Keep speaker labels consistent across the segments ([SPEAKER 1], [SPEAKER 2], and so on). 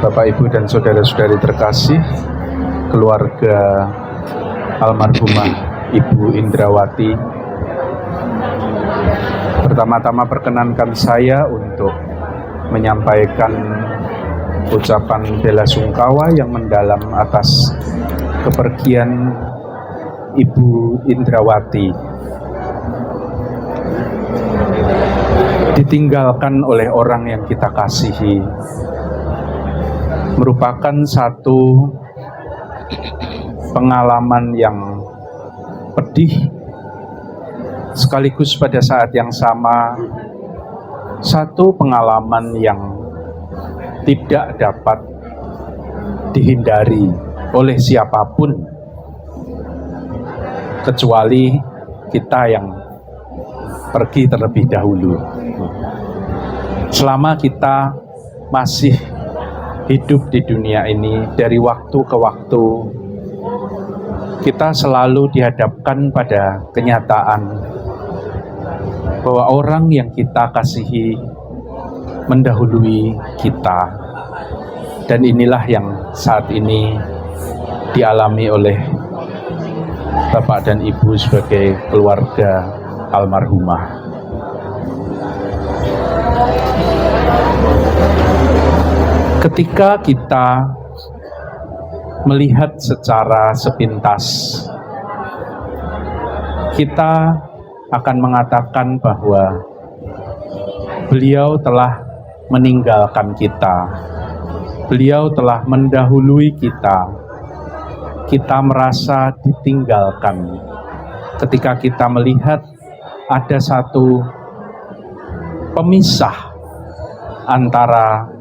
[SPEAKER 1] Bapak, Ibu, dan saudara-saudari terkasih, keluarga almarhumah Ibu Indrawati, pertama-tama perkenankan saya untuk menyampaikan ucapan bela sungkawa yang mendalam atas kepergian Ibu Indrawati, ditinggalkan oleh orang yang kita kasihi, merupakan satu pengalaman yang pedih, sekaligus pada saat yang sama satu pengalaman yang tidak dapat dihindari oleh siapapun kecuali kita yang pergi terlebih dahulu. Selama kita masih hidup di dunia ini, dari waktu ke waktu kita selalu dihadapkan pada kenyataan bahwa orang yang kita kasihi mendahului kita, dan inilah yang saat ini dialami oleh Bapak dan Ibu sebagai keluarga almarhumah. Ketika kita melihat secara sepintas, kita akan mengatakan bahwa beliau telah meninggalkan kita, beliau telah mendahului kita. Kita merasa ditinggalkan ketika kita melihat ada satu pemisah antara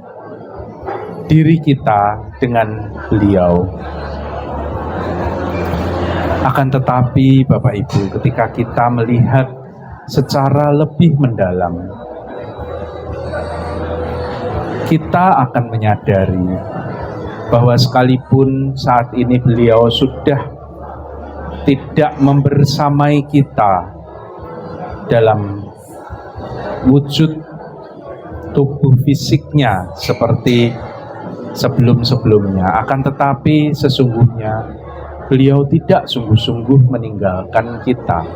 [SPEAKER 1] diri kita dengan beliau. Akan tetapi Bapak Ibu, ketika kita melihat secara lebih mendalam, kita akan menyadari bahwa sekalipun saat ini beliau sudah tidak membersamai kita dalam wujud tubuh fisiknya seperti sebelum-sebelumnya, akan tetapi sesungguhnya beliau tidak sungguh-sungguh meninggalkan kita.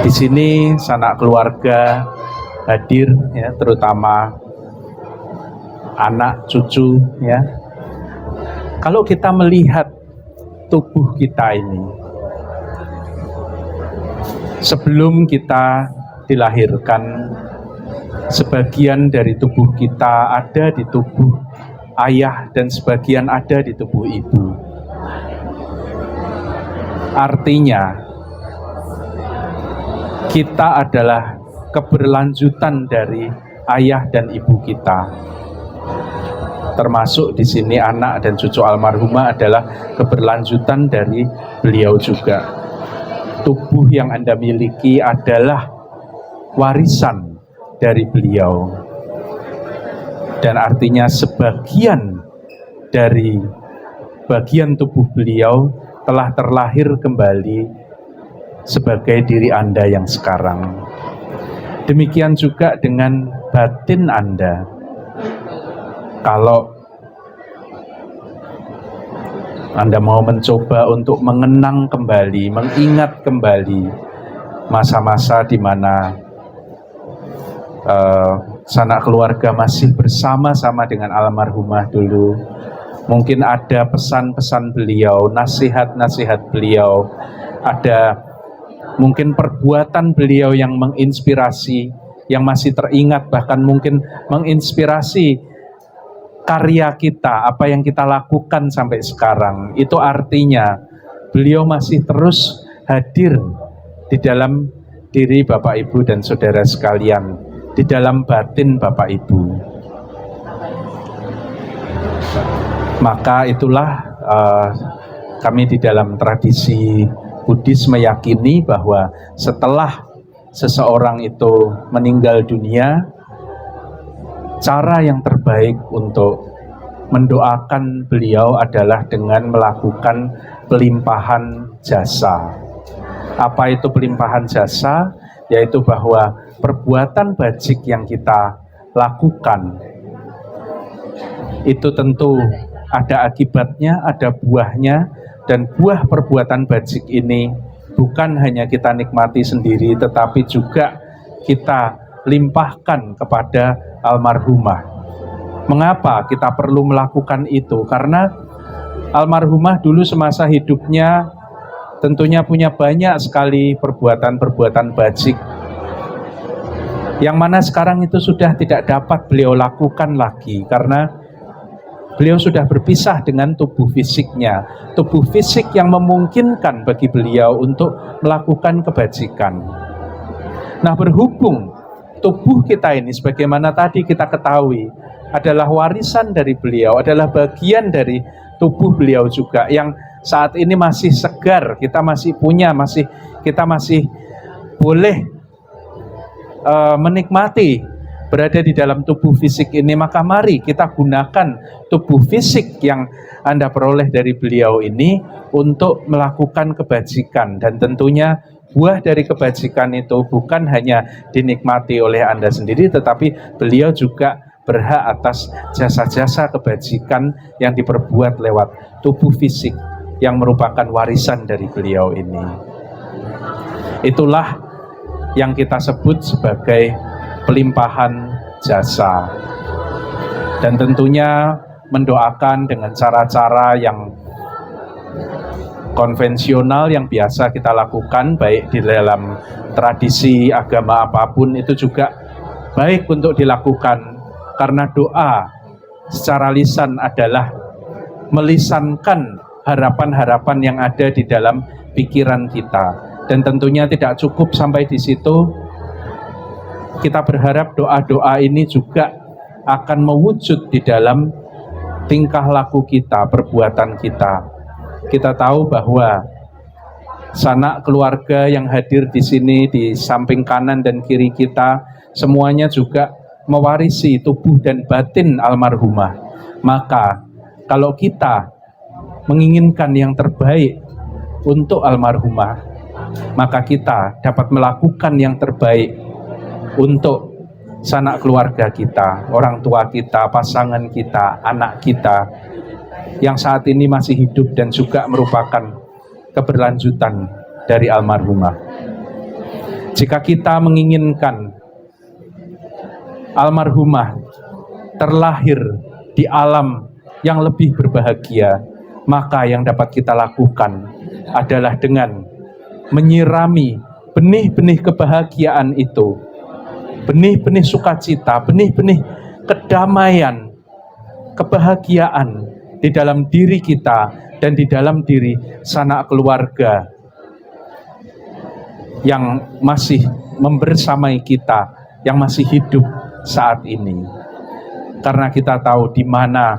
[SPEAKER 1] Di sini sanak keluarga hadir, ya, terutama anak cucu, ya. Kalau kita melihat tubuh kita ini, sebelum kita dilahirkan, sebagian dari tubuh kita ada di tubuh ayah dan sebagian ada di tubuh ibu. Artinya, kita adalah keberlanjutan dari ayah dan ibu kita. Termasuk di sini anak dan cucu almarhumah adalah keberlanjutan dari beliau juga. Tubuh yang Anda miliki adalah warisan dari beliau, dan artinya sebagian dari bagian tubuh beliau telah terlahir kembali sebagai diri Anda yang sekarang. Demikian juga dengan batin Anda. Kalau Anda mau mencoba untuk mengenang kembali, mengingat kembali masa-masa di mana sanak keluarga masih bersama-sama dengan almarhumah dulu, mungkin ada pesan-pesan beliau, nasihat-nasihat beliau, ada mungkin perbuatan beliau yang menginspirasi, yang masih teringat, bahkan mungkin menginspirasi karya kita, apa yang kita lakukan sampai sekarang. Itu artinya beliau masih terus hadir di dalam diri Bapak Ibu dan saudara sekalian, di dalam batin Bapak Ibu. Maka itulah kami di dalam tradisi Buddhis meyakini bahwa setelah seseorang itu meninggal dunia, cara yang terbaik untuk mendoakan beliau adalah dengan melakukan pelimpahan jasa. Apa itu pelimpahan jasa? Yaitu bahwa perbuatan bajik yang kita lakukan, itu tentu ada akibatnya, ada buahnya, dan buah perbuatan bajik ini bukan hanya kita nikmati sendiri, tetapi juga kita limpahkan kepada almarhumah. Mengapa kita perlu melakukan itu? Karena almarhumah dulu semasa hidupnya tentunya punya banyak sekali perbuatan-perbuatan bajik, yang mana sekarang itu sudah tidak dapat beliau lakukan lagi, karena beliau sudah berpisah dengan tubuh fisiknya, tubuh fisik yang memungkinkan bagi beliau untuk melakukan kebajikan. Nah, berhubung tubuh kita ini, sebagaimana tadi kita ketahui, adalah warisan dari beliau, adalah bagian dari tubuh beliau juga, yang saat ini masih segar, kita masih punya, kita masih boleh menikmati berada di dalam tubuh fisik ini, maka mari kita gunakan tubuh fisik yang Anda peroleh dari beliau ini untuk melakukan kebajikan. Dan tentunya buah dari kebajikan itu bukan hanya dinikmati oleh Anda sendiri, tetapi beliau juga berhak atas jasa-jasa kebajikan yang diperbuat lewat tubuh fisik yang merupakan warisan dari beliau ini. Itulah yang kita sebut sebagai pelimpahan jasa. Dan tentunya mendoakan dengan cara-cara yang konvensional yang biasa kita lakukan, baik di dalam tradisi agama apapun, itu juga baik untuk dilakukan, karena doa secara lisan adalah melisankan harapan-harapan yang ada di dalam pikiran kita. Dan tentunya tidak cukup sampai di situ, kita berharap doa-doa ini juga akan mewujud di dalam tingkah laku kita, perbuatan kita. Kita tahu bahwa sanak keluarga yang hadir di sini, di samping kanan dan kiri kita, semuanya juga mewarisi tubuh dan batin almarhumah. Maka kalau kita menginginkan yang terbaik untuk almarhumah, maka kita dapat melakukan yang terbaik untuk sanak keluarga kita, orang tua kita, pasangan kita, anak kita yang saat ini masih hidup dan juga merupakan keberlanjutan dari almarhumah. Jika kita menginginkan almarhumah terlahir di alam yang lebih berbahagia, maka yang dapat kita lakukan adalah dengan menyirami benih-benih kebahagiaan itu, benih-benih sukacita, benih-benih kedamaian, kebahagiaan di dalam diri kita dan di dalam diri sanak keluarga yang masih membersamai kita, yang masih hidup saat ini. Karena kita tahu di mana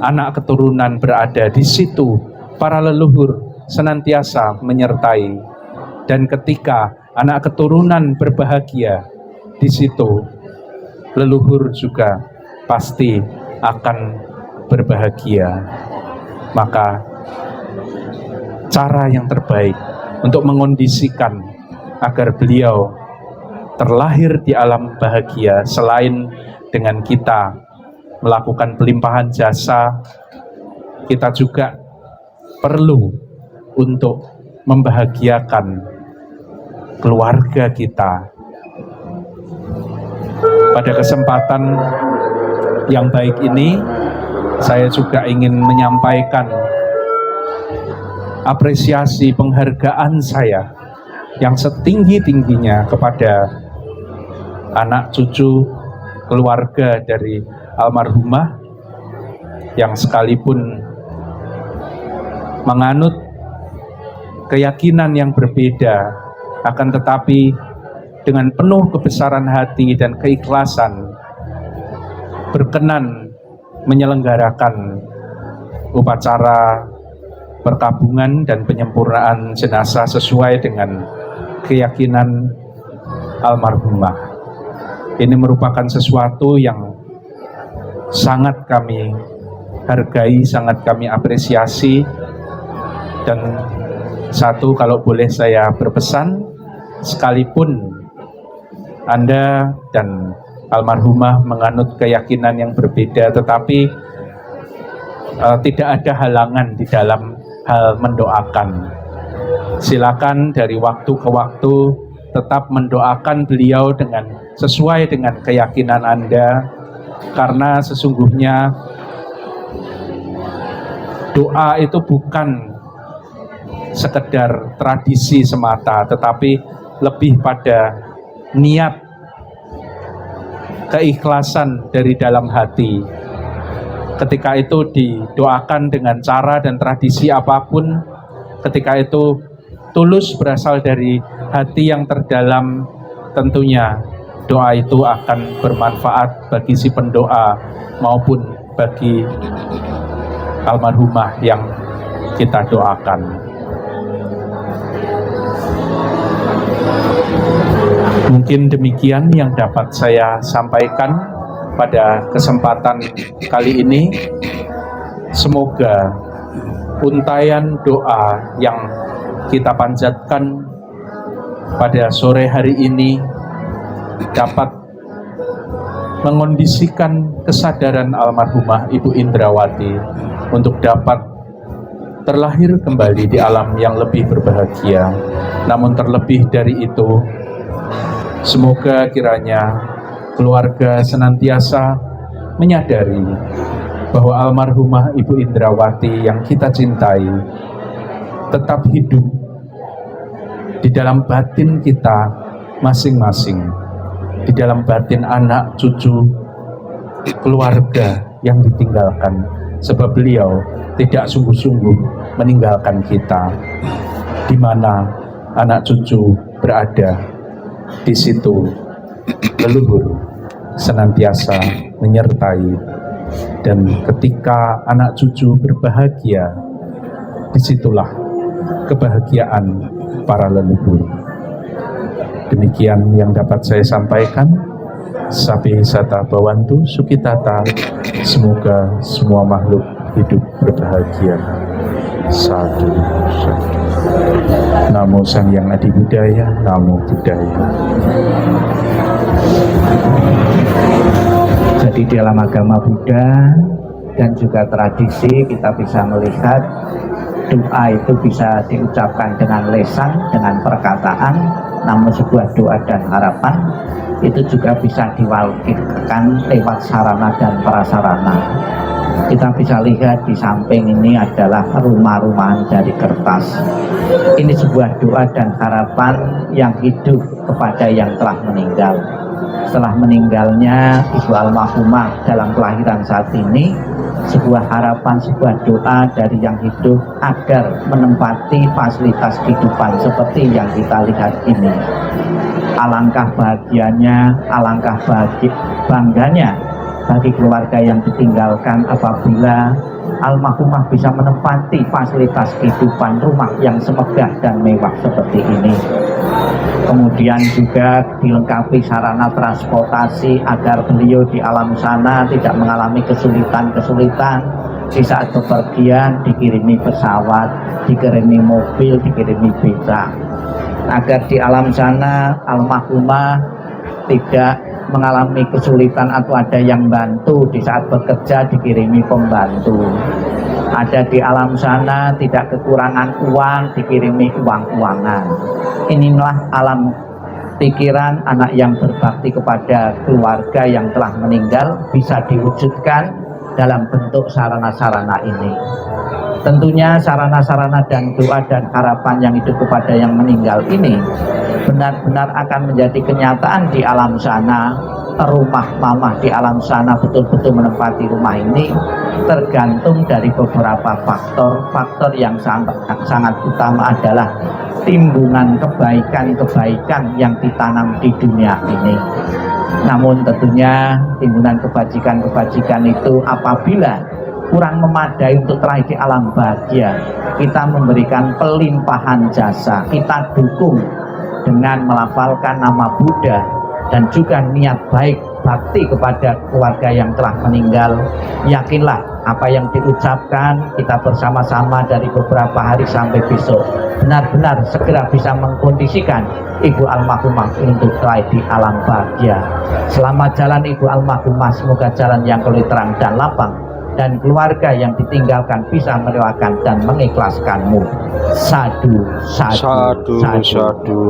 [SPEAKER 1] anak keturunan berada, di situ para leluhur senantiasa menyertai. Dan ketika anak keturunan berbahagia, di situ leluhur juga pasti akan berbahagia. Maka cara yang terbaik untuk mengondisikan agar beliau terlahir di alam bahagia, selain dengan kita melakukan pelimpahan jasa, kita juga perlu untuk membahagiakan keluarga kita. Pada kesempatan yang baik ini, saya juga ingin menyampaikan apresiasi penghargaan saya yang setinggi-tingginya kepada anak cucu keluarga dari almarhumah yang sekalipun menganut keyakinan yang berbeda, akan tetapi dengan penuh kebesaran hati dan keikhlasan berkenan menyelenggarakan upacara perkabungan dan penyempurnaan jenazah sesuai dengan keyakinan almarhumah. Ini merupakan sesuatu yang sangat kami hargai, sangat kami apresiasi. Dan satu, kalau boleh saya berpesan, sekalipun Anda dan almarhumah menganut keyakinan yang berbeda, tetapi tidak ada halangan di dalam hal mendoakan. Silakan dari waktu ke waktu tetap mendoakan beliau sesuai dengan keyakinan Anda, karena sesungguhnya doa itu bukan sekedar tradisi semata, tetapi lebih pada niat, keikhlasan dari dalam hati. Ketika itu didoakan dengan cara dan tradisi apapun, ketika itu tulus berasal dari hati yang terdalam, tentunya doa itu akan bermanfaat bagi si pendoa maupun bagi almarhumah yang kita doakan. Mungkin demikian yang dapat saya sampaikan pada kesempatan kali ini. Semoga untayan doa yang kita panjatkan pada sore hari ini dapat mengondisikan kesadaran almarhumah Ibu Indrawati untuk dapat terlahir kembali di alam yang lebih berbahagia. Namun terlebih dari itu, semoga kiranya keluarga senantiasa menyadari bahwa almarhumah Ibu Indrawati yang kita cintai tetap hidup di dalam batin kita masing-masing, di dalam batin anak, cucu, keluarga yang ditinggalkan, sebab beliau tidak sungguh-sungguh meninggalkan kita. Di mana anak cucu berada, di situ leluhur senantiasa menyertai, dan ketika anak cucu berbahagia, disitulah kebahagiaan para leluhur. Demikian yang dapat saya sampaikan. Sabi sata bawantu sukitata, semoga semua makhluk hidup berbahagia. Satu. Namo Sang Yang Adi Budaya, Namo Buddhaya.
[SPEAKER 2] Jadi dalam agama Buddha dan juga tradisi kita bisa melihat doa itu bisa diucapkan dengan lisan, dengan perkataan, namun sebuah doa dan harapan itu juga bisa diwakilkan lewat sarana dan prasarana. Kita bisa lihat di samping ini adalah rumah-rumahan dari kertas. Ini sebuah doa dan harapan yang hidup kepada yang telah meninggal. Setelah meninggalnya Ibu almarhumah dalam kelahiran saat ini, sebuah harapan, sebuah doa dari yang hidup agar menempati fasilitas kehidupan seperti yang kita lihat ini. Alangkah bahagianya, alangkah bangganya bagi keluarga yang ditinggalkan apabila almarhumah bisa menempati fasilitas kehidupan rumah yang semegah dan mewah seperti ini. Kemudian juga dilengkapi sarana transportasi agar beliau di alam sana tidak mengalami kesulitan-kesulitan. Di saat bepergian dikirimi pesawat, dikirimi mobil, dikirimi becak, agar di alam sana almarhumah tidak mengalami kesulitan atau ada yang bantu. Di saat bekerja dikirimi pembantu. Ada di alam sana tidak kekurangan uang, dikirimi uang-uangan. Inilah alam pikiran anak yang berbakti kepada keluarga yang telah meninggal bisa diwujudkan dalam bentuk sarana-sarana ini. Tentunya sarana-sarana dan doa dan harapan yang hidup kepada yang meninggal ini benar-benar akan menjadi kenyataan di alam sana. Rumah mamah di alam sana betul-betul menempati rumah ini tergantung dari beberapa faktor yang sangat utama adalah timbungan kebaikan-kebaikan yang ditanam di dunia ini. Namun tentunya timbunan kebajikan-kebajikan itu apabila kurang memadai untuk teraih di alam bahagia, kita memberikan pelimpahan jasa, kita dukung dengan melafalkan nama Buddha dan juga niat baik bakti kepada keluarga yang telah meninggal. Yakinlah apa yang diucapkan kita bersama-sama dari beberapa hari sampai besok benar-benar segera bisa mengkondisikan Ibu almarhumah untuk raih di alam bahagia. Selamat jalan Ibu almarhumah, semoga jalan yang terang dan lapang, dan keluarga yang ditinggalkan bisa melewatkan dan mengikhlaskanmu. Sadu, sadu,
[SPEAKER 3] Sadu,
[SPEAKER 2] sadu.
[SPEAKER 3] sadu.